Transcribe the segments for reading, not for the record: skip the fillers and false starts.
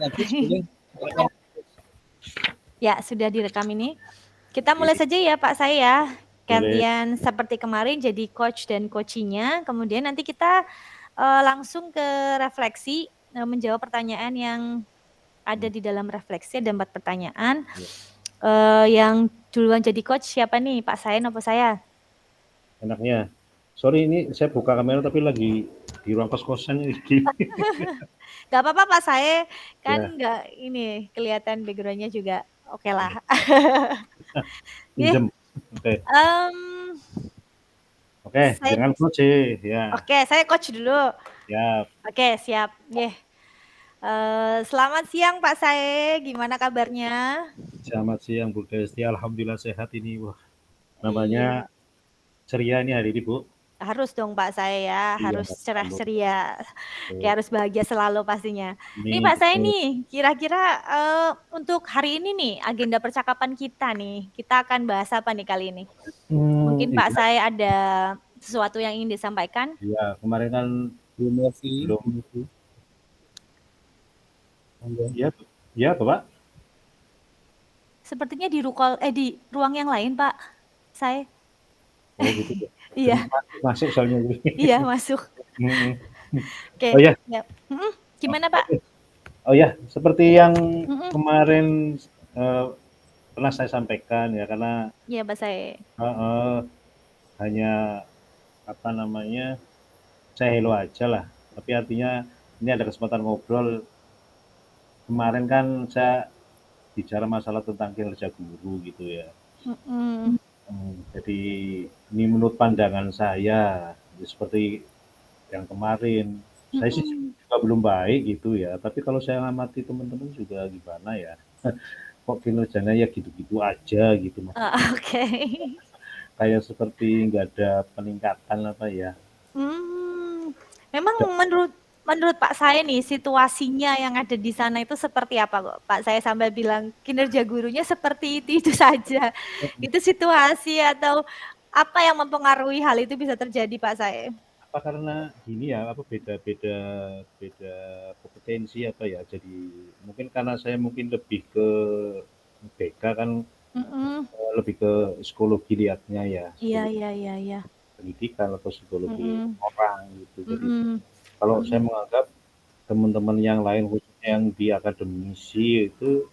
Najis boleh rekam. Ya, sudah direkam ini. Kita mulai saja ya Pak saya. Boleh. Gantian seperti kemarin jadi coach dan coachinya. Kemudian nanti kita langsung ke refleksi, menjawab pertanyaan yang ada di dalam refleksi. Ada 4 pertanyaan. Yang duluan jadi coach siapa nih, Pak Saen apa saya? Enaknya. Sorry, ini saya buka kamera tapi lagi di ruang kos-kosan ini. Gak apa-apa Pak Sae, kan Ya. nggak ini kelihatan backgroundnya juga oke lah. Pinjem. Oke. Oke, jangan coach ya. Oke, saya coach dulu. Siap. Oke, siap. Selamat siang Pak Sae, gimana kabarnya? Selamat siang Bu Desti, alhamdulillah sehat ini. Wah, namanya ceria ini hari ini Bu. Harus dong Pak Sae ya, Iya, harus cerah ceria. betul. Kayak harus bahagia selalu pastinya. Nih Ini Pak Sae betul. nih, kira-kira untuk hari ini nih, agenda percakapan kita nih, kita akan bahas apa nih kali ini? Mungkin Pak Sae ada sesuatu yang ingin disampaikan? Iya, kemarin kan Belum. Ya, Bapak. Sepertinya di ruang yang lain Pak Sae. Oh gitu ya. Iya. Masuk soalnya. Iya, masuk. Oke. Oh ya. Gimana Pak? Oh ya, seperti yang kemarin pernah saya sampaikan ya, karena Iya Pak Sae. hanya saya hello aja lah. Tapi artinya ini ada kesempatan ngobrol. Kemarin kan saya bicara masalah tentang kinerja guru gitu ya. Jadi ini menurut pandangan saya seperti yang kemarin. Saya sih juga belum baik gitu ya. Tapi kalau saya ngamati teman-teman juga gimana ya. Kok kinerjanya ya gitu-gitu aja gitu. Oke. Kayak seperti nggak ada peningkatan apa ya. Memang menurut Pak saya nih situasinya yang ada di sana itu seperti apa kok? Pak saya sampai bilang kinerja gurunya seperti itu saja. Itu situasi atau apa yang mempengaruhi hal itu bisa terjadi Pak saya? Apa karena gini ya, beda kompetensi apa ya. Jadi mungkin karena saya mungkin lebih ke BK kan, lebih ke psikologi lihatnya ya. Iya. Pendidikan atau psikologi orang gitu. Jadi kalau saya menganggap teman-teman yang lain khususnya yang di akademisi itu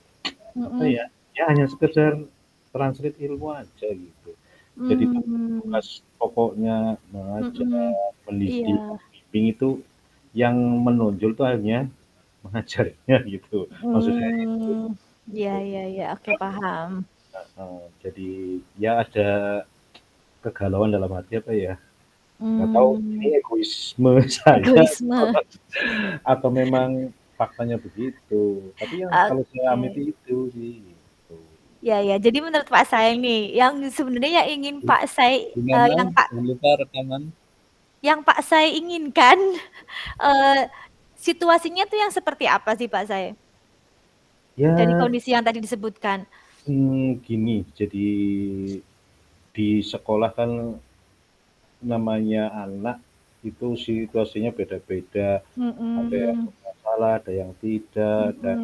ya hanya sekedar translate ilmu aja gitu. Jadi tugas pokoknya mengajar, mendidik, bimbing itu yang menonjol tuh hanya mengajarnya gitu. Maksudnya itu. Iya, oke paham. Jadi ya ada kegalauan dalam hati apa ya. Nggak tahu ini egoisme saya atau memang faktanya begitu. Tapi yang kalau saya amati itu sih. Ya. Jadi menurut Pak saya nih, yang sebenarnya yang ingin Pak saya, yang Pak saya inginkan, situasinya tuh yang seperti apa sih Pak saya? Ya. Dari kondisi yang tadi disebutkan. Gini, jadi di sekolah kan namanya anak itu situasinya beda-beda. Ada yang bermasalah, ada yang tidak. Dan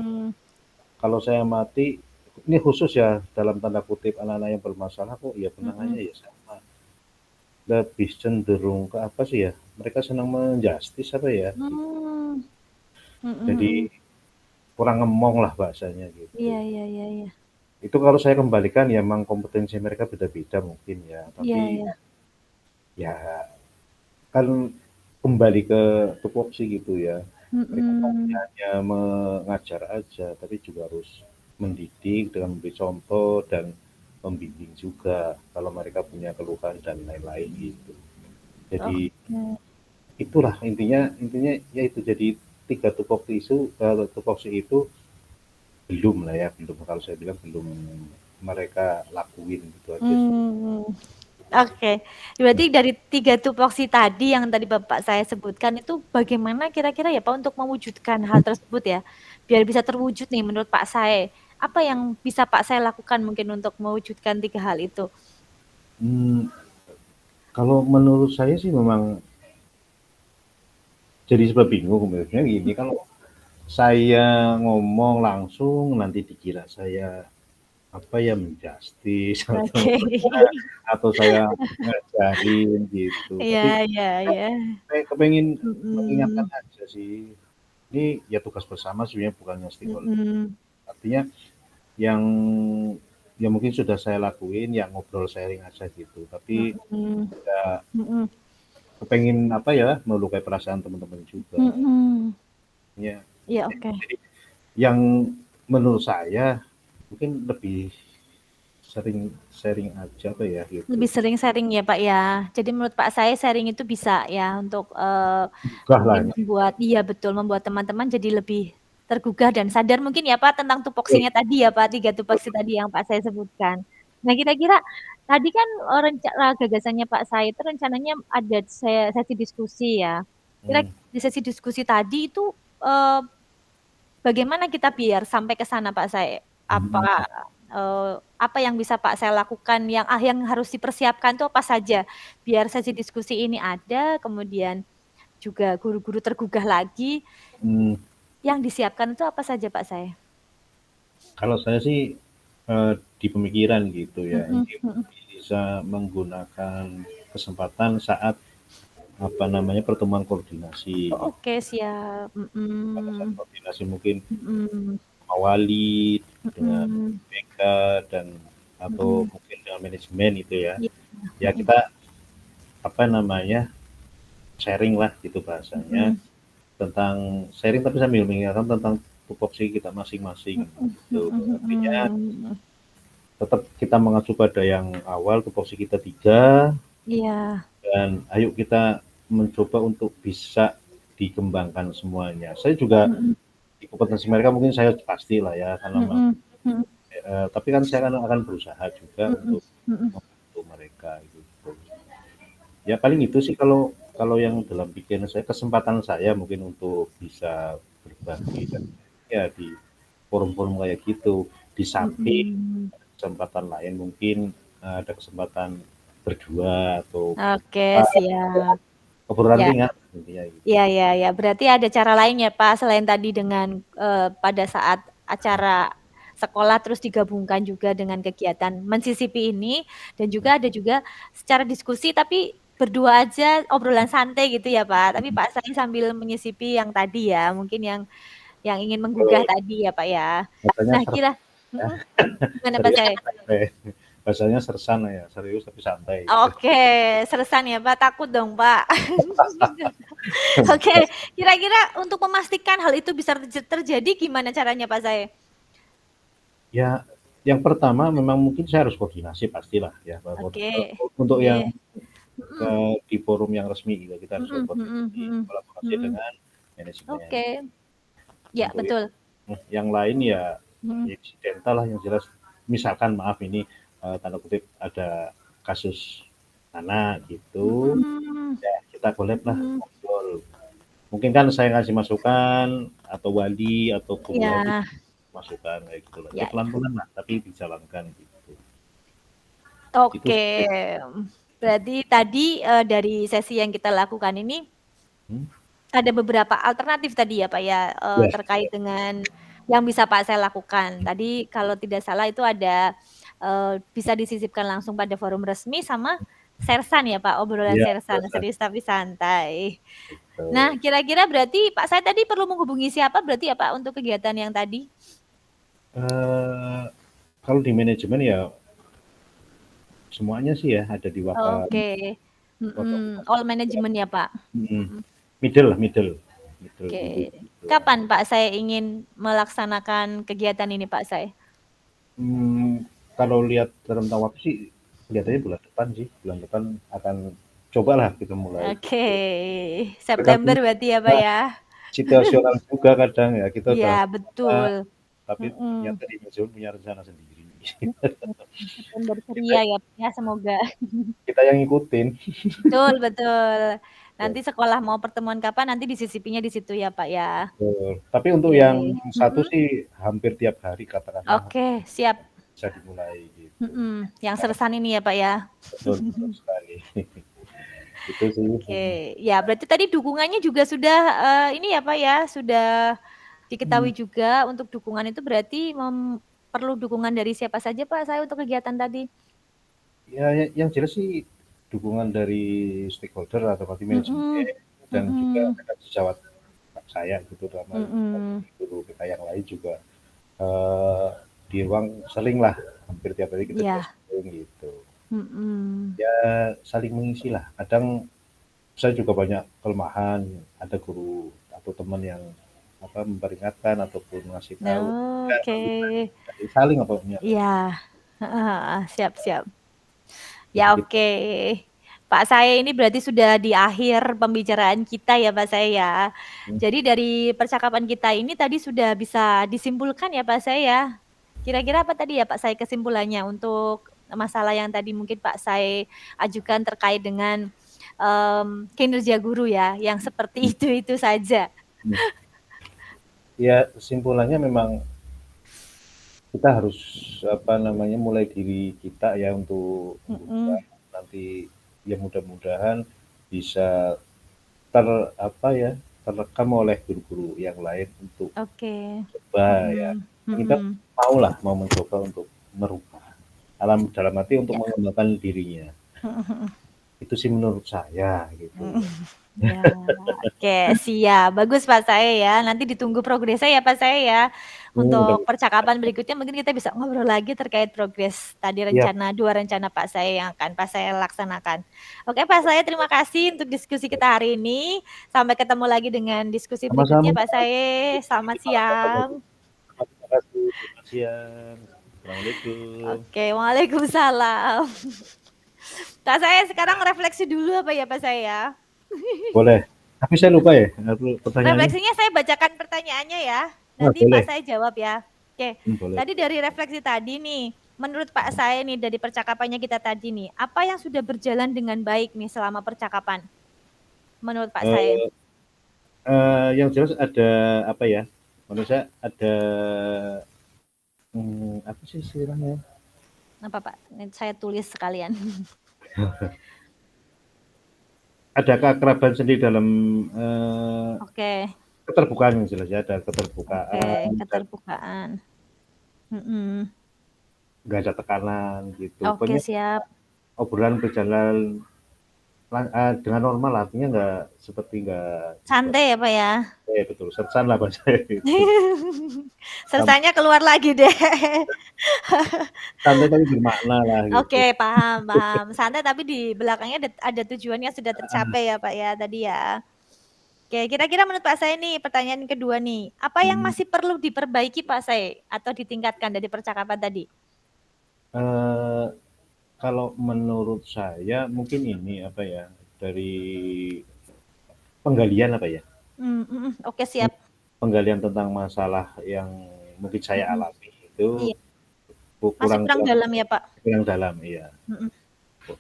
kalau saya amati, ini khusus ya dalam tanda kutip anak-anak yang bermasalah kok ya penanganannya ya sama. Lebih cenderung ke apa sih ya? Mereka senang menjustis apa ya? Jadi kurang ngemong lah bahasanya gitu. Iya. Itu kalau saya kembalikan ya memang kompetensi mereka beda-beda mungkin ya. Tapi ya kan kembali ke tupoksi gitu ya. Mereka kan hanya mengajar aja, tapi juga harus mendidik dengan memberi contoh dan membimbing juga kalau mereka punya keluhan dan lain-lain gitu. Jadi itulah intinya ya itu jadi 3 tupoksi itu belum kalau saya bilang belum mereka lakuin gitu aja. Oke, berarti dari 3 tupoksi tadi yang tadi Bapak saya sebutkan itu bagaimana kira-kira ya Pak untuk mewujudkan hal tersebut ya, biar bisa terwujud nih menurut Pak saya, apa yang bisa Pak saya lakukan mungkin untuk mewujudkan 3 hal itu? Kalau menurut saya sih memang jadi sebab bingung sebenarnya gini, kalau saya ngomong langsung nanti dikira saya apa ya, menjustis Oke. atau saya ngajarin gitu. Iya Tapi iya saya iya. saya kepengen mengingatkan Mhm. aja sih. Ini ya tugas bersama sebenarnya bukannya stakeholder. Mhm. Artinya yang ya mungkin sudah saya lakuin, ya ngobrol sharing aja gitu. Tapi Mhm. ya Mhm. kepengen apa ya, melukai perasaan teman-teman juga. Mhm. Ya, Iya, oke. jadi yang menurut saya mungkin lebih sering sharing aja apa ya gitu. Lebih sering sharing ya, Pak, ya. Jadi menurut Pak saya sharing itu bisa ya untuk, Gugah lah mungkin ya. membuat iya betul, membuat teman-teman jadi lebih tergugah dan sadar mungkin ya, Pak, tentang Betul, tupoksinya tadi ya, Pak, 3 tupoksi betul. tadi yang Pak saya sebutkan. Nah, kira-kira tadi kan, gagasannya Pak saya itu rencananya ada sesi diskusi ya. Kira Hmm, di sesi diskusi tadi itu, eee, bagaimana kita biar sampai ke sana, Pak saya? mhm. Apa yang bisa Pak saya lakukan yang harus dipersiapkan tuh apa saja? Biar sesi diskusi ini ada, kemudian juga guru-guru tergugah lagi, Mmm, yang disiapkan itu apa saja Pak saya? kalau saya sih, di pemikiran gitu ya, Mhm ini mhm. bisa menggunakan kesempatan saat, apa namanya, pertemuan koordinasi Oh, gitu. oke siap, Pada saat mhm, koordinasi mungkin mhm, sama wali, dengan mhm, BK dan atau mhm, mungkin dengan manajemen itu ya. iya, Ya mhm, kita, apa namanya, sharing lah gitu bahasanya, mhm, tentang sharing tapi sambil mengingatkan tentang tupoksi kita masing-masing mhm gitu. mhm Artinya mhm, tetap kita mengacu pada yang awal, tupoksi kita 3 iya, dan ayo kita mencoba untuk bisa dikembangkan semuanya. Saya juga mhm, di kompetensi mereka mungkin saya pastilah ya, karena mhm, mhm, tapi kan saya akan berusaha juga mhm, untuk mhm, membantu mereka gitu. Ya paling itu sih kalau kalau yang dalam pikiran saya, kesempatan saya mungkin untuk bisa berbagi dan ya di forum-forum kayak gitu. Di samping mhm. kesempatan lain mungkin, ada kesempatan berdua atau Oke, apa, siap. obrolan Ya. ringan intinya gitu. Iya iya iya, berarti ada cara lain ya, Pak, selain tadi dengan, pada saat acara sekolah terus digabungkan juga dengan kegiatan mensisipi ini, dan juga ada juga secara diskusi tapi berdua aja obrolan santai gitu ya, Pak. Tapi Pak saya sambil menyisipi yang tadi ya, mungkin yang ingin menggugah Betul, tadi ya, Pak, ya. bahasanya Nah ya, mhm, gimana Pak serius saya? tapi santai. Bahasanya sersan ya, serius tapi santai gitu. Oke, sersan ya, Pak, takut dong, Pak. Oke, kira-kira untuk memastikan hal itu bisa terjadi gimana caranya Pak saya? Ya, yang pertama memang mungkin saya harus koordinasi pastilah ya, Oke, untuk iya, yang, mhm, di forum yang resmi gitu, kita harus mhm mhm koordinasi, mhm, kolaborasi mhm, dengan manajemen. oke, ya Untuk betul, yang lain ya mhm, insidental lah yang jelas, misalkan maaf ini, tanda kutip ada kasus anak gitu, mhm, ya kita collab lah, mhm, ngobrol. Mungkin kan saya ngasih masukan atau wali atau guru lain iya, masukan kayak gitu lah. Ya iya iya, pelan-pelan lah, tapi dijalankan gitu. Itu oke, sih. berarti tadi, dari sesi yang kita lakukan ini, Hmm, ada beberapa alternatif tadi ya Pak ya, ya, terkait dengan yang bisa Pak saya lakukan. Tadi kalau tidak salah itu ada, bisa disisipkan langsung pada forum resmi sama sersan ya Pak, obrolan iya, sersan, biasa serius tapi santai. gitu. Nah kira-kira berarti Pak saya tadi perlu menghubungi siapa berarti ya Pak untuk kegiatan yang tadi? Eee, kalau di manajemen ya semuanya sih ya ada di Oke, mhm, all management ya Pak? mhm, Mhm, middle lah, middle middle oke. gitu. Kapan Pak saya ingin melaksanakan kegiatan ini Pak saya? Kalau lihat rentang waktu sih kelihatannya bulan depan sih, bulan depan akan cobalah kita mulai Oke, gitu. September Tergantung berarti ya, Pak, ya ya? situasional juga kadang ya, kita Iya, udah coba betul, tapi mhm, ternyata di manajemen punya rencana sendiri. mhm, September Kita ceria ya, Pak, ya, semoga. kita yang ngikutin. Betul betul. Betul. Nanti sekolah mau pertemuan kapan, nanti disisipinya di situ ya, Pak, ya? Betul. Tapi untuk Oke, yang satu mhm, sih hampir tiap hari katakanlah oke, siap, bisa dimulai gitu. mhm, yang sersan ini ya, Pak, ya? Betul betul sekali. Itu sih. Oke, ya berarti tadi dukungannya juga sudah, ini ya, Pak, ya, sudah diketahui juga untuk dukungan itu berarti perlu dukungan dari siapa saja Pak saya untuk kegiatan tadi? Ya, yang jelas sih dukungan dari stakeholder atau berarti manajemen dan juga rekan sejawat saya gitu dalam hal ini guru kita yang lain juga di ruang sering lah hampir tiap hari kita sharing gitu. Ya saling mengisi lah. Kadang saya juga banyak kelemahan, ada guru atau teman yang memperingatkan ataupun ngasih tahu. Oke. Saling apa? Iya. Siap. Ya oke. Pak saya ini berarti sudah di akhir pembicaraan kita ya Pak saya ya. Jadi dari percakapan kita ini tadi sudah bisa disimpulkan ya Pak saya ya. Kira-kira apa tadi ya Pak saya kesimpulannya untuk masalah yang tadi mungkin Pak saya ajukan terkait dengan kinerja guru ya, yang seperti itu saja. Ya kesimpulannya memang kita harus mulai diri kita ya untuk nanti ya mudah-mudahan bisa terekam oleh guru-guru yang lain untuk coba ya kita mau mencoba untuk merubah dalam arti untuk mengembangkan dirinya. Itu sih menurut saya gitu. Ya, oke siap, bagus Pak saya ya. Nanti ditunggu progresnya ya Pak saya ya. Untuk percakapan berikutnya mungkin kita bisa ngobrol lagi terkait progres tadi dua rencana Pak saya yang akan Pak saya laksanakan. Oke Pak saya terima kasih untuk diskusi kita hari ini. Sampai ketemu lagi dengan diskusi berikutnya Pak saya. Selamat siang. Terima kasih. Selamat siang. Assalamualaikum. Oke, waalaikumsalam. Pak saya sekarang refleksi dulu apa ya Pak saya? Boleh. Tapi saya lupa ya pertanyaannya. Refleksinya saya bacakan pertanyaannya ya. Nanti Pak saya jawab ya. Oke. Tadi dari refleksi tadi nih, menurut Pak saya nih dari percakapannya kita tadi nih, apa yang sudah berjalan dengan baik nih selama percakapan? Menurut Pak saya. Yang jelas ada apa ya? Menurut saya ada apa sih istilahnya? Apa Pak? Saya tulis sekalian. Ada keakraban sendiri dalam keterbukaan yang jelas ya, ada keterbukaan. Keterbukaan. Nggak ada tekanan gitu. Oke, siap. Obrolan berjalan dengan normal, artinya nggak santai ya Pak ya? Betul, sersan lah bahasa itu. Sersanya keluar lagi deh. Santai tapi bermakna lah gitu. Oke, paham. Santai tapi di belakangnya ada tujuannya sudah tercapai ya Pak ya tadi ya. Oke, kira-kira menurut Pak saya nih pertanyaan kedua nih, apa yang masih perlu diperbaiki Pak saya atau ditingkatkan dari percakapan tadi? Kalau menurut saya mungkin ini dari penggalian Oke, siap. Penggalian tentang masalah yang mungkin saya alami itu kurang dalam ya Pak? Kurang dalam, iya.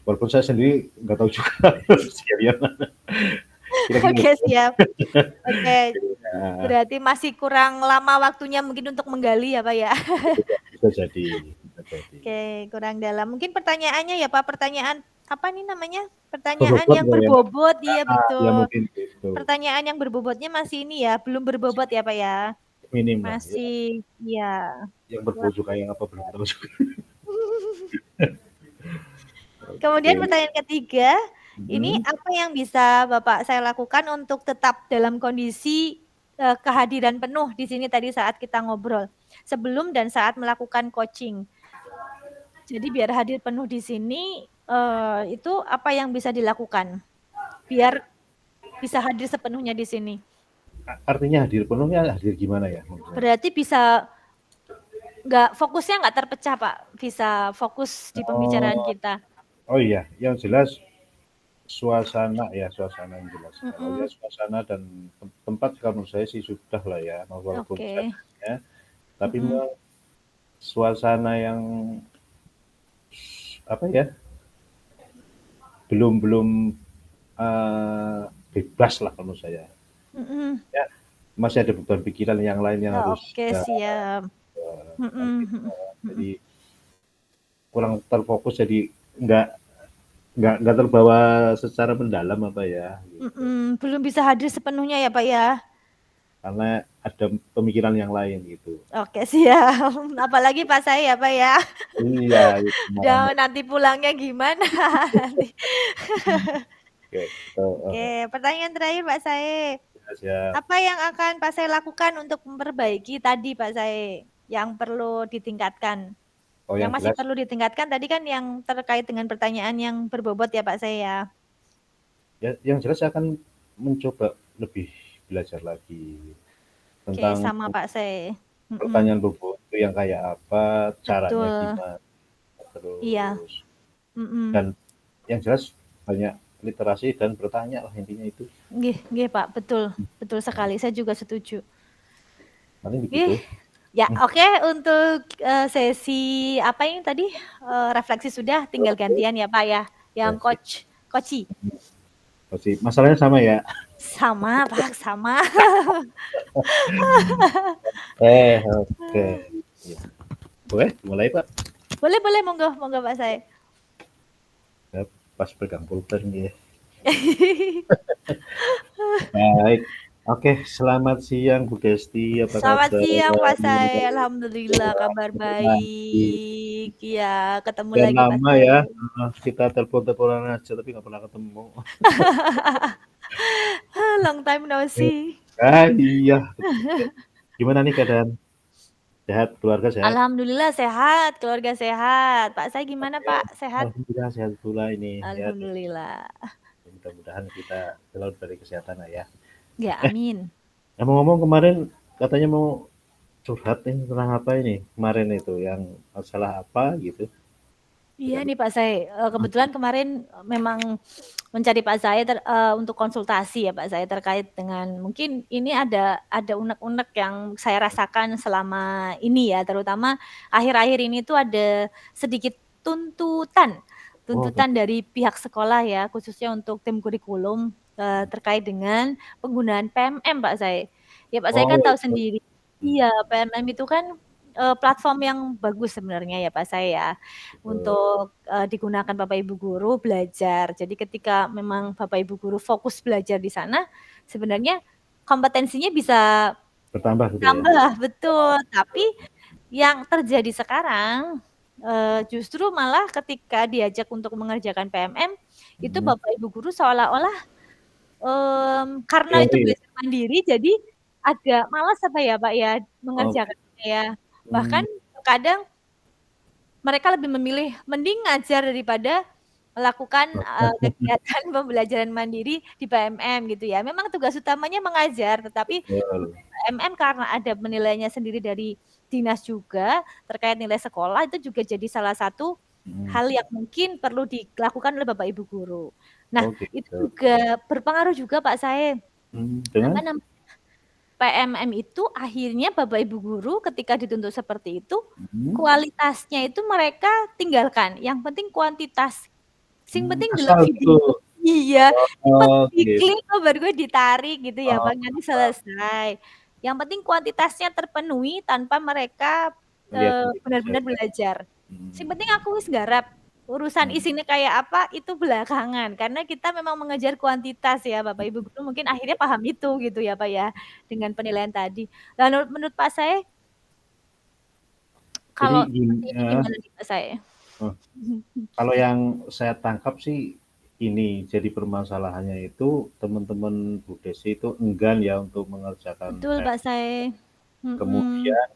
Walaupun saya sendiri nggak tahu juga. Oke, siap. Oke, berarti masih kurang lama waktunya mungkin untuk menggali ya Pak ya? Bisa jadi. Oke, kurang dalam. Mungkin pertanyaannya ya Pak, pertanyaan apa nih namanya? Pertanyaan yang berbobot, iya betul. Ya, mungkin gitu. Pertanyaan yang berbobotnya masih ini ya, belum berbobot ya Pak ya? Minim masih, ya. Yang berbobot kayak apa belum tahu juga. Kemudian pertanyaan ketiga, ini apa yang bisa Bapak saya lakukan untuk tetap dalam kondisi kehadiran penuh di sini tadi saat kita ngobrol, sebelum dan saat melakukan coaching. Jadi biar hadir penuh di sini, itu apa yang bisa dilakukan? Biar bisa hadir sepenuhnya di sini. Artinya hadir penuhnya hadir gimana ya? Berarti bisa fokusnya nggak terpecah Pak, bisa fokus di pembicaraan kita. Oh iya, yang jelas suasana yang jelas. Kalau ya suasana dan tempat kalau menurut saya sih sudah lah ya, walaupun ya. Tapi suasana yang belum bebas lah kalau saya. Ya, masih ada beban pikiran yang lain yang harus. Oke, siap. Jadi kurang terfokus, jadi nggak terbawa secara mendalam gitu. Belum bisa hadir sepenuhnya ya Pak ya. karena ada pemikiran yang lain gitu. Oke, siap. Apalagi Pak Sae ya, Pak, ya. Iya, itu Dan makanya. nanti pulangnya gimana nanti. Gitu, Oke, pertanyaan terakhir Pak Sae. siap. Apa yang akan Pak Sae lakukan untuk memperbaiki tadi Pak Sae, yang perlu ditingkatkan? Oh, Yang yang masih jelas perlu ditingkatkan tadi kan yang terkait dengan pertanyaan yang berbobot ya Pak Sae ya? ya, yang jelas saya akan mencoba lebih belajar lagi Oke, tentang sama Pak Sae. pertanyaan bobot itu yang kayak apa, caranya Betul. gimana, Iya. terus Mhm. dan yang jelas banyak literasi dan bertanya lah intinya itu. Nggih nggih, Pak, betul. Betul sekali, saya juga setuju. Paling Nggih. begitu. Ya, oke untuk, sesi apa ini tadi, refleksi sudah, tinggal Oke. gantian ya, Pak, ya, yang Sip. Koci. Pasti masalahnya sama ya. Sama, Pak, sama. Oke. Ya. Boleh mulai Pak? Boleh boleh, monggo monggo Pak Sae. Ya, pas pegang pulpen ya. Baik. Oke, selamat siang Bu Desti, apa Selamat kabar? siang Pak Sae, alhamdulillah kabar Pagi. baik. Iya, ketemu Sekian lagi Pak lama Sae. ya, kita telepon-teleponan aja tapi nggak pernah ketemu. Long time no see. Iya. Gimana nih keadaan? Sehat, keluarga sehat? Alhamdulillah sehat, keluarga sehat. Pak Sae gimana Oke, Pak, sehat? alhamdulillah sehat pula ini ya. Alhamdulillah. Mudah-mudahan kita selalu dari kesehatan lah ya. Ya, amin. Ngomong-ngomong kemarin katanya mau curhat nih tentang apa ini? Kemarin itu yang masalah apa gitu? Iya nih Pak Sae, kebetulan kemarin memang mencari Pak Sae untuk konsultasi ya Pak Sae terkait dengan mungkin ini ada unek-unek yang saya rasakan selama ini ya, terutama akhir-akhir ini tuh ada sedikit tuntutan Oh, tuntutan dari pihak sekolah ya, khususnya untuk tim kurikulum, terkait dengan penggunaan PMM Pak Sae. Ya Pak Sae oh kan tahu itu. sendiri iya, PMM itu kan, platform yang bagus sebenarnya ya Pak Sae ya. Untuk, digunakan Bapak Ibu guru belajar. Jadi ketika memang Bapak Ibu guru fokus belajar di sana, sebenarnya kompetensinya bisa Bertambah gitu ya? tambah, betul. Tapi yang terjadi sekarang, justru malah ketika diajak untuk mengerjakan PMM, itu Hmm. Bapak Ibu guru seolah-olah, karena itu Teori. belajar mandiri jadi agak malas apa ya, Pak, ya, Oh, mengerjakannya ya. Bahkan hmm. terkadang mereka lebih memilih mending ngajar daripada melakukan, kegiatan pembelajaran mandiri di PMM gitu ya. Memang tugas utamanya mengajar, tetapi Betul. untuk PMM karena ada penilaiannya sendiri dari dinas juga, terkait nilai sekolah itu juga jadi salah satu Hmm. hal yang mungkin perlu dilakukan oleh Bapak Ibu guru. Nah, Oh itu gitu. juga berpengaruh juga Pak Sae, apa Dengan? namanya, PMM itu akhirnya Bapak Ibu guru ketika dituntut seperti itu, Hmm. kualitasnya itu mereka tinggalkan, yang penting kuantitas. Sing penting delok Asal gitu. video. Iya, sing penting Oh gitu. diklik oh baru gue ditarik gitu ya Oh, Bang, nanti selesai. Yang penting kuantitasnya terpenuhi tanpa mereka, melihat video benar-benar saja. belajar. Sing penting aku wis nggarap, urusan Hmm. isinya kayak apa itu belakangan, karena kita memang mengejar kuantitas ya Bapak Ibu guru mungkin akhirnya paham itu gitu ya Pak ya, dengan penilaian tadi. Lalu menurut Pak Sae Jadi kalau gini, seperti ini gimana nih Pak Sae? kalau yang saya tangkap sih ini jadi permasalahannya itu teman-teman Bu Desi itu enggan ya untuk mengerjakan Betul Pak Sae. Mhm. kemudian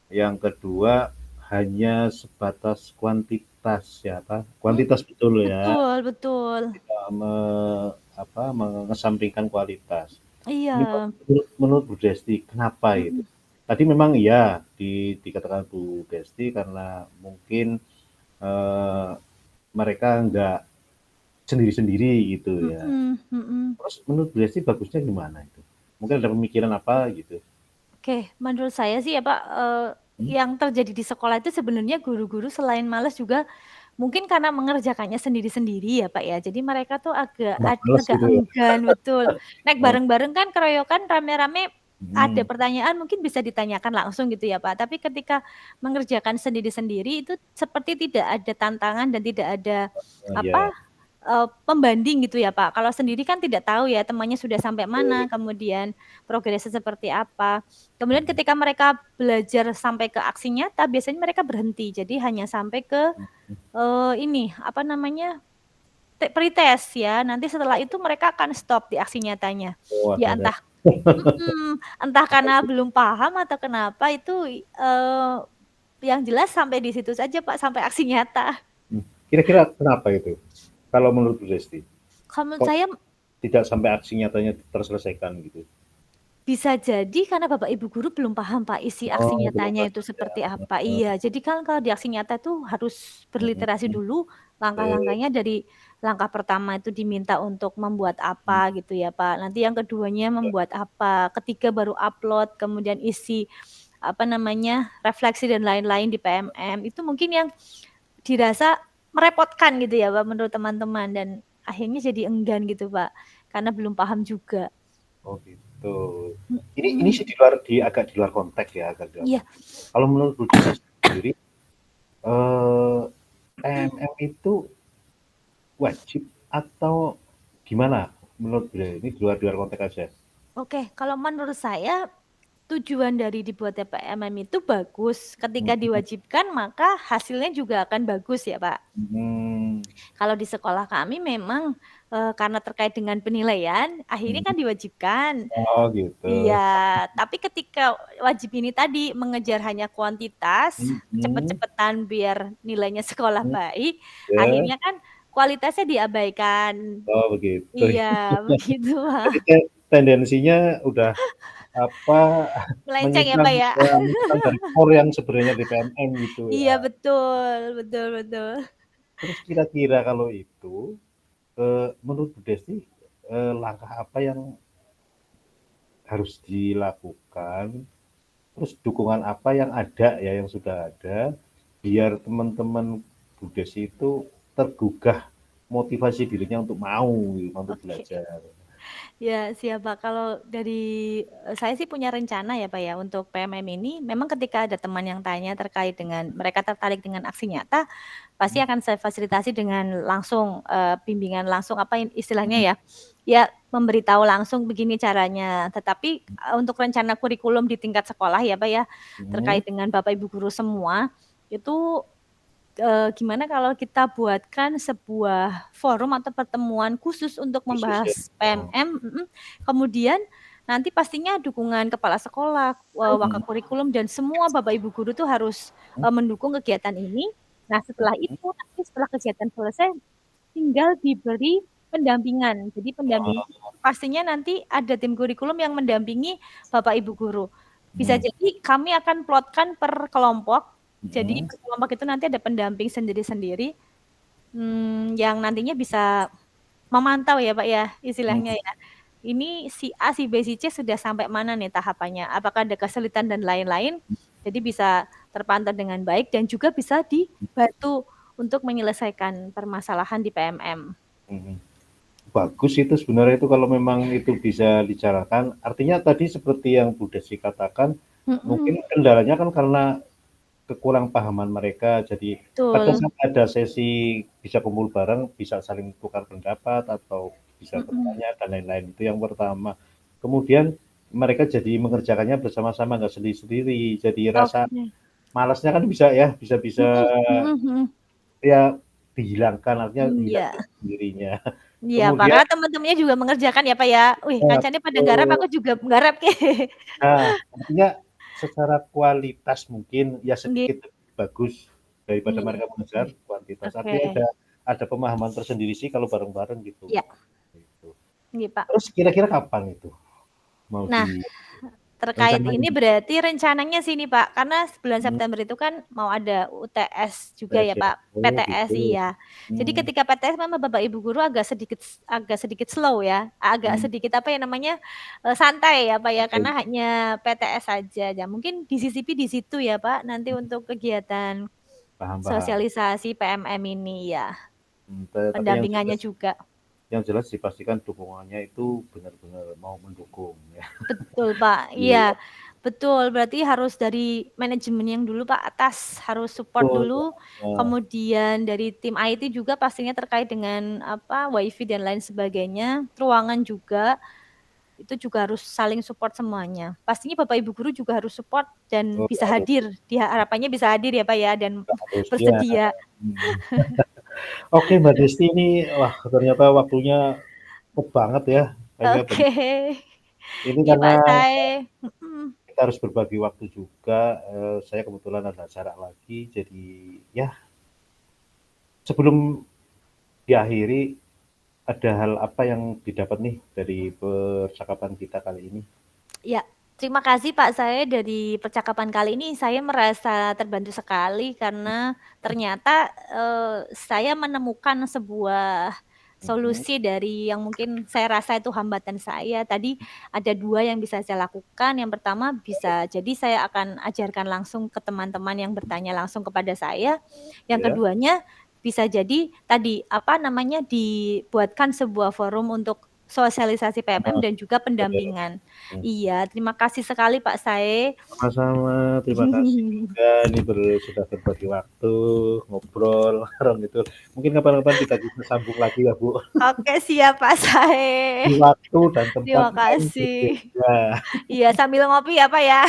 yang kedua hanya sebatas kuantitas ya apa Mhm, kuantitas betul ya betul betul. tidak mengesampingkan kualitas. Ini Iya, menurut Bu Desti kenapa itu? mhm, Tadi memang iya dikatakan Bu Desti karena mungkin eh, mereka nggak sendiri-sendiri gitu ya. mhm mhm. Terus menurut Bu Desti bagusnya gimana itu? Mungkin ada pemikiran apa gitu? Oke, menurut saya sih ya Pak, Hmm? yang terjadi di sekolah itu sebenarnya guru-guru selain males juga mungkin karena mengerjakannya sendiri-sendiri ya Pak ya, jadi mereka tuh agak Tambah males agak gitu ya? enggan betul. Naik Oh, bareng-bareng kan keroyokan rame-rame ada hmm. pertanyaan mungkin bisa ditanyakan langsung gitu ya Pak, tapi ketika mengerjakan sendiri-sendiri itu seperti tidak ada tantangan dan tidak ada Oh, apa, ya. pembanding gitu ya, Pak. Kalau sendiri kan tidak tahu ya temannya sudah sampai mana, Betul. kemudian progresnya seperti apa. Kemudian Mhm. ketika mereka belajar sampai ke aksi nyata, biasanya mereka berhenti. Jadi hanya sampai ke, Mhm. ini, apa namanya, pretest ya. Nanti setelah itu mereka akan stop di aksi nyatanya. Oh, Ya ada. entah karena belum paham atau kenapa itu, yang jelas sampai di situ saja, Pak, sampai aksi nyata. Kira-kira kenapa itu? Kalau menurut Bu Desti? Kalau menurut Kok saya tidak sampai aksi nyatanya terselesaikan gitu? bisa jadi karena Bapak Ibu guru belum paham, Pak, isi aksi Oh, belum nyatanya itu paham ya. seperti apa. Heeh. Iya, jadi kan kalau di aksi nyata itu harus berliterasi Mhm. dulu, Oke. langkah-langkahnya dari langkah pertama itu diminta untuk membuat Mhm. apa gitu ya, Pak. Nanti yang keduanya Ya. membuat apa, ketiga baru upload, kemudian isi, apa namanya, refleksi dan lain-lain di PMM. Itu mungkin yang dirasa merepotkan gitu ya, Pak, menurut teman-teman dan akhirnya jadi enggan gitu, Pak, karena belum paham juga. Oh, gitu. Ini Mhm. sih agak di luar konteks ya, agak di luar Iya. konteks. Kalau menurut Bu Desi sendiri, PMM itu wajib atau gimana menurut beliau? Ini di luar konteks aja. Oke, kalau menurut saya tujuan dari dibuatnya PMM itu bagus. Ketika Mhm. diwajibkan maka hasilnya juga akan bagus ya, Pak. Mhm. Kalau di sekolah kami memang, karena terkait dengan penilaian, akhirnya kan Mhm. diwajibkan. Oh, gitu. Iya, tapi ketika wajib ini tadi mengejar hanya kuantitas, Mhm. cepet-cepetan biar nilainya sekolah Mhm. baik, Ya. akhirnya kan kualitasnya diabaikan. Oh, begitu. Iya, begitu, Jadi Pak. tendensinya udah apa, Melenceng ya, menyimpang Pak, ya? menyimpang dari core yang sebenarnya di PNM gitu Iya, ya. betul betul betul. Terus kira-kira kalau itu, menurut Bu Desti, langkah apa yang harus dilakukan, terus dukungan apa yang ada ya, yang sudah ada, biar teman-teman Bu Desti itu tergugah motivasi dirinya untuk mau gitu, untuk Oke. belajar? Ya, siap, Pak. Kalau dari, saya sih punya rencana ya, Pak, ya, untuk PMM ini memang ketika ada teman yang tanya terkait dengan mereka tertarik dengan aksi nyata, pasti Mhm. akan saya fasilitasi dengan langsung, bimbingan langsung, apa istilahnya Mhm. ya, ya memberitahu langsung begini caranya. Tetapi, untuk rencana kurikulum di tingkat sekolah ya, Pak, ya, Mhm. terkait dengan Bapak Ibu guru semua, itu gimana kalau kita buatkan sebuah forum atau pertemuan khusus untuk Khusus ya? membahas Oh. PMM kemudian nanti pastinya dukungan kepala sekolah, Mhm. wakakurikulum dan semua Bapak Ibu guru tuh harus, Mhm. mendukung kegiatan ini. Nah setelah Mhm. itu nanti setelah kegiatan selesai tinggal diberi pendampingan. Jadi pendampingan Oh. pastinya nanti ada tim kurikulum yang mendampingi Bapak Ibu guru. Bisa Mhm. jadi kami akan plotkan per kelompok, jadi Mhm. per kelompok itu nanti ada pendamping sendiri-sendiri, yang nantinya bisa memantau ya, Pak, ya, istilahnya Mhm. ya. Ini si A, si B, si C sudah sampai mana nih tahapannya, apakah ada kesulitan dan lain-lain, jadi bisa terpantau dengan baik dan juga bisa dibantu untuk menyelesaikan permasalahan di PMM. Mhm. Bagus itu sebenarnya itu kalau memang itu bisa dicarakan. Artinya tadi seperti yang Bu Desi katakan, Mhm, mungkin kendalanya kan karena kekurangpahaman mereka. Jadi pada betul, saat ada sesi bisa kumpul bareng, bisa saling tukar pendapat atau bisa mhm, bertanya dan lain-lain, itu yang pertama. Kemudian mereka jadi mengerjakannya bersama-sama, nggak sendiri-sendiri. Jadi rasa oke, malasnya kan bisa ya, bisa mhm mhm mhm, ya dihilangkan, artinya hilang iya. dengan sendirinya. Iya, Pak, Kemudian karena teman-temannya juga mengerjakan ya, Pak, ya. Wih, kancane pada nggarap, betul. aku juga nggarap ke. Nah, artinya secara kualitas mungkin ya Nggih, sedikit lebih bagus daripada mereka mengejar kuantitas. oke. Artinya ada pemahaman tersendiri sih kalau bareng-bareng gitu. Iya, Gitu. nggih, Pak. Terus kira-kira kapan itu mau Nah, terkait direncanain? ini berarti rencananya sih ini, Pak, karena bulan Mhm. September itu kan mau ada UTS juga ya, PSJ. Pak, Oh PTS gitu. iya. Jadi Mmm. ketika PTS memang Bapak Ibu guru agak sedikit slow ya, agak Mhm. sedikit apa ya namanya, santai ya, Pak, ya, karena Baik. hanya PTS saja. Ya mungkin disisipi di situ ya, Pak, nanti untuk kegiatan Paham paham. sosialisasi PMM ini, ya. Tapi Pendampingannya juga. yang jelas dipastikan dukungannya itu benar-benar mau mendukung ya. Betul, Pak, Iya. iya. Betul, berarti harus dari manajemen yang dulu Pak, atas harus support Betul, dulu, heeh. kemudian dari tim IT juga pastinya terkait dengan apa, WiFi dan lain sebagainya, ruangan juga, itu juga harus saling support semuanya. Pastinya Bapak Ibu guru juga harus support dan Oh, bisa harus hadir, harapannya bisa hadir ya Pak ya, dan harusnya, bersedia. mhm. Oke Mbak Desti ini, wah ternyata waktunya cepet banget ya, kayaknya Oke. ini Iya karena Pak Sae, mhm. kita harus berbagi waktu juga, saya kebetulan ada acara lagi, jadi ya sebelum diakhiri, ada hal apa yang didapat nih dari percakapan kita kali ini? Ya, terima kasih Pak Sae dari percakapan kali ini saya merasa terbantu sekali karena ternyata, saya menemukan sebuah Mhm, solusi dari yang mungkin saya rasa itu hambatan saya. Tadi ada 2 yang bisa saya lakukan, yang pertama bisa jadi saya akan ajarkan langsung ke teman-teman yang bertanya langsung kepada saya, yang iya, keduanya bisa jadi tadi, apa namanya, dibuatkan sebuah forum untuk sosialisasi PMM heeh, dan juga betul, pendampingan. mhm. Iya, terima kasih sekali Pak Sae. Sama-sama, terima kasih juga ini sudah berbagi waktu, ngobrol bareng gitu. Mungkin kapan-kapan kita bisa sambung lagi ya, Bu. Oke siap Pak Sae. Di waktu dan tempat Terima yang kasih. berbeda. Iya, sambil ngopi ya Pak ya.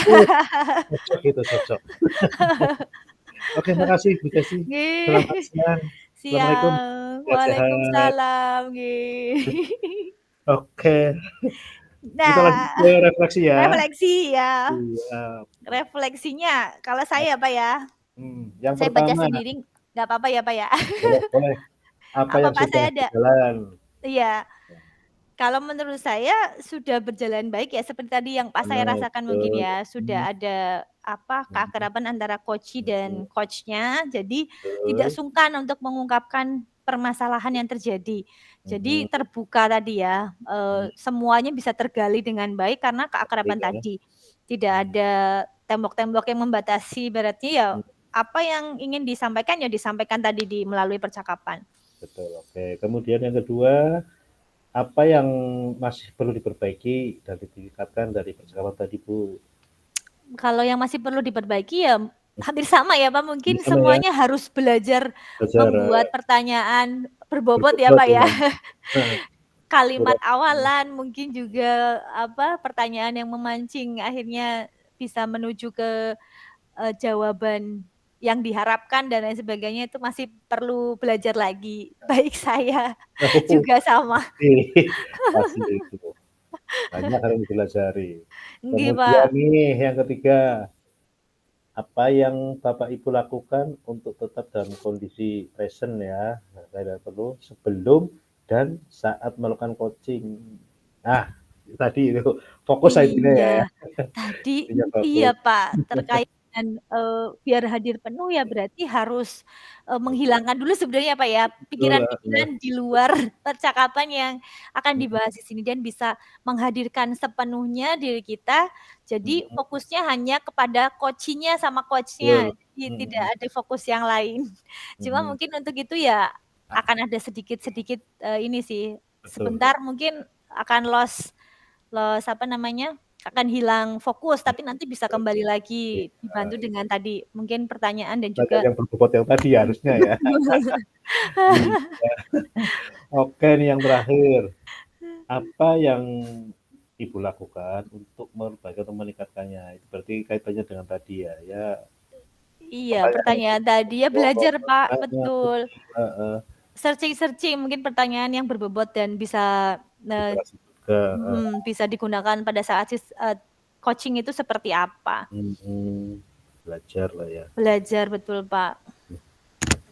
Cocok itu, cocok. Oke, makasih Bu Desi. Selamat Nggih. siang. Assalamualaikum, Siap. sehat-sehat. Waalaikumsalam, nggih. Oke, kita lanjut Nah, ke refleksi ya. refleksi ya. Siap. Refleksinya kalau saya Pak ya, Yang saya baca pertama, sendiri nggak apa-apa ya Pak ya? boleh boleh, apa Apa yang Pak sudah saya ada? berjalan? Iya. Kalau menurut saya sudah berjalan baik ya, seperti tadi yang pas saya Benar, rasakan mungkin betul. ya, Mhm, sudah ada apa, mhm, keakraban antara coach-i mhm, dan coach-nya, jadi tidak betul. sungkan untuk mengungkapkan permasalahan yang terjadi. Jadi Mhm, terbuka tadi ya, mhm, semuanya bisa tergali dengan baik karena keakraban betul ya. tadi. Tidak Mhm, ada tembok-tembok yang membatasi, berarti ya mhm, apa yang ingin disampaikan ya disampaikan tadi melalui percakapan. betul, oke. Kemudian yang kedua, apa yang masih perlu diperbaiki dan ditingkatkan dari percakapan tadi, Bu? Kalau yang masih perlu diperbaiki ya hampir sama ya Pak, Ini mungkin sama ya, semuanya harus belajar belajar, membuat pertanyaan berbobot ya berbobot Pak ya. ya. Heeh, Kalimat kurang awalan, mungkin juga apa, pertanyaan yang memancing akhirnya bisa menuju ke, jawaban yang diharapkan dan lain sebagainya itu masih perlu belajar lagi. Baik saya oh, juga sama. pasti, pasti itu. Banyak hal yang dipelajari. Nggih Kemudian Pak. nih yang ketiga, apa yang Bapak Ibu lakukan untuk tetap dalam kondisi present ya, tidak perlu sebelum dan saat melakukan coaching. Nah, tadi itu fokus intinya Iya, ya, tadi intinya iya fokus. Pak, terkait dengan, biar hadir penuh ya berarti harus, menghilangkan dulu sebenarnya Pak ya, Betul, pikiran-pikiran di luar percakapan yang akan dibahas di sini dan bisa menghadirkan sepenuhnya diri kita, jadi mhm, fokusnya hanya kepada coaching-nya sama coach-nya, betul, jadi tidak mhm, ada fokus yang lain. Cuma mhm, mungkin untuk itu ya akan ada sedikit-sedikit, ini sih, betul, sebentar mungkin akan lost Lost apa namanya, akan hilang fokus, tapi nanti bisa betul. kembali Iya, lagi, dibantu dengan tadi, mungkin pertanyaan dan banyak juga yang berbobot yang tadi harusnya ya. Iya. Oke nih yang terakhir, apa yang Ibu lakukan untuk memperbaiki atau meningkatkannya? Itu berarti kaitannya dengan tadi ya, ya Iya, pertanyaan yang pertanyaan tadi, ya belajar Pak, heeh, betul. heeh, Searching-searching, mungkin pertanyaan yang berbobot dan bisa, literasi juga, heeh, bisa digunakan pada saat coaching itu seperti apa. mhm, belajarlah ya. Belajar, betul Pak.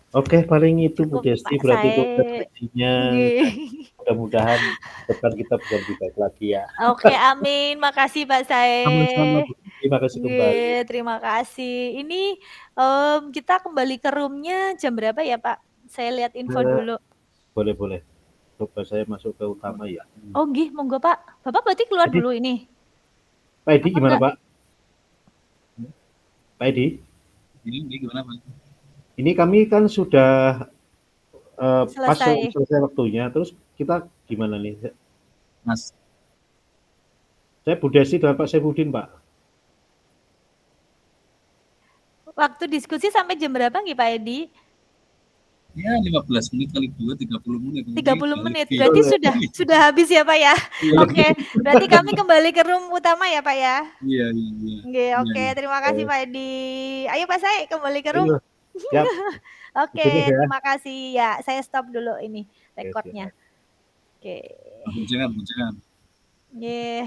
Oke paling itu Bu Cukup Desti Pak berarti untuk saya. refleksinya dan Nggih. mudah-mudahan ke depan kita bisa lebih baik lagi ya. Oke, amin. Makasih Pak Sama-sama Sae. Bu Desti, makasih kembali. Nggih, terima kasih. Ini, kita kembali ke room-nya jam berapa ya, Pak? Saya lihat info Eee, dulu. boleh boleh, coba saya masuk ke utama ya. Oh, nggih, monggo, Pak. Bapak berarti keluar Jadi dulu ini? Pak Edi Apa gimana enggak? Pak? Pak Edi? ini gimana Pak? Ini kami kan sudah, pas Selesai. selesai waktunya, terus kita gimana nih? Mas, Saya Bu Desi dengan Pak Saifuddin, Pak. waktu diskusi sampai jam berapa nggih Pak Edi? Ya 15 menit kali 2, 30 menit. 30 menit, berarti sudah habis ya Pak ya? Oke, berarti kami kembali ke room utama ya Pak ya? Iya. Nggih, oke, terima kasih Pak Edi. Ayo Pak Sai, kembali ke room. Ayo, siap. Oke, Begini ya. terima kasih. Ya, saya stop dulu ini Oke, recordnya. siap. Oke. Jangan. Nggih.